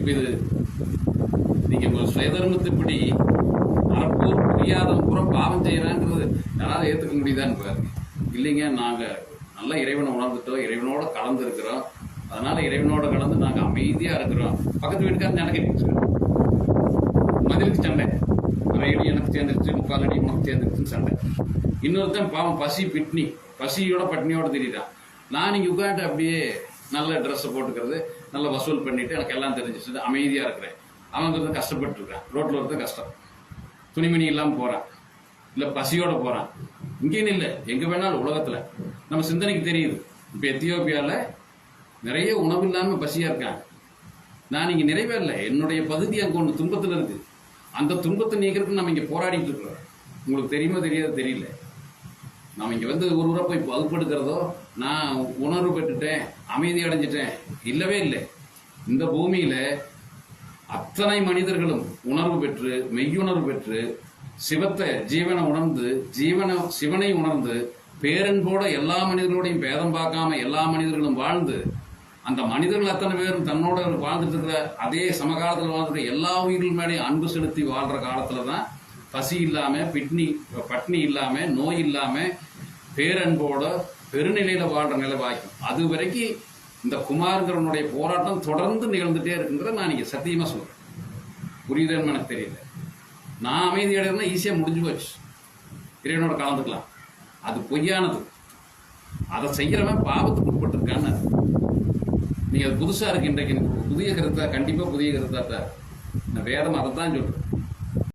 இப்போ இது நீங்கள் உங்கள் சுயதர்மத்தின்படி அறப்போர் புரியாதவன் பூரா பாவம் செய்கிறாங்கிறது யாராவது ஏற்றுக்க முடியுதான்னு பாருங்க. இல்லைங்க, நாங்கள் நல்லா இறைவனை உணர்ந்துட்டோம், இறைவனோட கலந்து இருக்கிறோம், அதனால இறைவனோட கலந்து நாங்கள் அமைதியாக இருக்கிறோம். பக்கத்து வீட்டுக்காரன் எனக்கு மதிலுக்கு சண்டை, அரை அடி எனக்கு சேர்ந்துருச்சு, 3/4 அடி உனக்கு சேர்ந்துருச்சுன்னு சண்டை. இன்னொருத்தன் பாவம் பசியோட பட்னியோட தெரியுறான். நான் இங்கே உட்காந்து அப்படியே நல்ல ட்ரெஸ்ஸை போட்டுக்கிறது, நல்ல வசூல் பண்ணிட்டு எனக்கு எல்லாம் தெரிஞ்சிச்சு, அமைதியாக இருக்கிறேன். அவன் கஷ்டப்பட்டு இருக்கான், ரோட்டில் ஒருத்தர் கஷ்டம், துணிமணி இல்லாமல் போகிறான், இல்லை பசியோட போகிறான். இங்கேன்னு இல்லை, எங்கே வேணாலும் உலகத்தில் நம்ம சிந்தனைக்கு தெரியுது. இப்போ எத்தியோப்பியாவில் நிறைய உணவு இல்லாமல் பசியாக இருக்காங்க. நான் இங்கே நிறைவே இல்லை, என்னுடைய பகுதி அங்கே ஒன்று துன்பத்தில் இருக்குது. அந்த துன்பத்தை நீக்கிறதுக்கு நம்ம இங்கே போராடிட்டு இருக்கிறோம். உங்களுக்கு தெரியுமோ தெரியாது தெரியல. நம்ம இங்கே வந்து ஒரு ஊரை போய் வகுப்படுக்கிறதோ, நான் உணர்வு பெற்றுட்டேன், அமைதி அடைஞ்சிட்டேன், இல்லவே இல்லை. இந்த பூமியில் அத்தனை மனிதர்களும் உணர்வு பெற்று, மெய்யுணர்வு பெற்று, ஜீவனை உணர்ந்து, சிவனை உணர்ந்து, பேரன்போட எல்லா மனிதர்களோடையும் பேதம் பார்க்காம எல்லா மனிதர்களும் வாழ்ந்து, அந்த மனிதர்கள் அத்தனை பேரும் தன்னோட வாழ்ந்துட்டு இருக்கிற அதே சமகாலத்தில் வாழ்ந்துட்டு எல்லா உயிர்கள் மேலேயும் அன்பு செலுத்தி வாழ்ற காலத்துல தான் பசி இல்லாம, பட்னி இல்லாம, நோய் இல்லாம, பேரன்போட பெருநிலையில வாழ்ற நிலை வாய்க்கும். அது வரைக்கும் இந்த குமார்ங்கிறவனுடைய போராட்டம் தொடர்ந்து நிகழ்ந்துட்டே இருக்குன்றத நான் இங்க சத்தியமா சொல்றேன். புரியுதுன்னு எனக்கு தெரியல. நான் அமைதி அடைறதுனா ஈஸியா முடிஞ்சு போச்சு, இறைவனோட கலந்துக்கலாம். அது பொய்யானது. அதை செய்யறவன் பாவத்துக்கு உட்பட்டிருக்கான்னு. நீங்க அது புதுசா இருக்கு. இன்றைக்கு புதிய கருத்தா, கண்டிப்பா புதிய கருத்தா தான். இந்த வேதம் அதை தான் சொல்றேன்.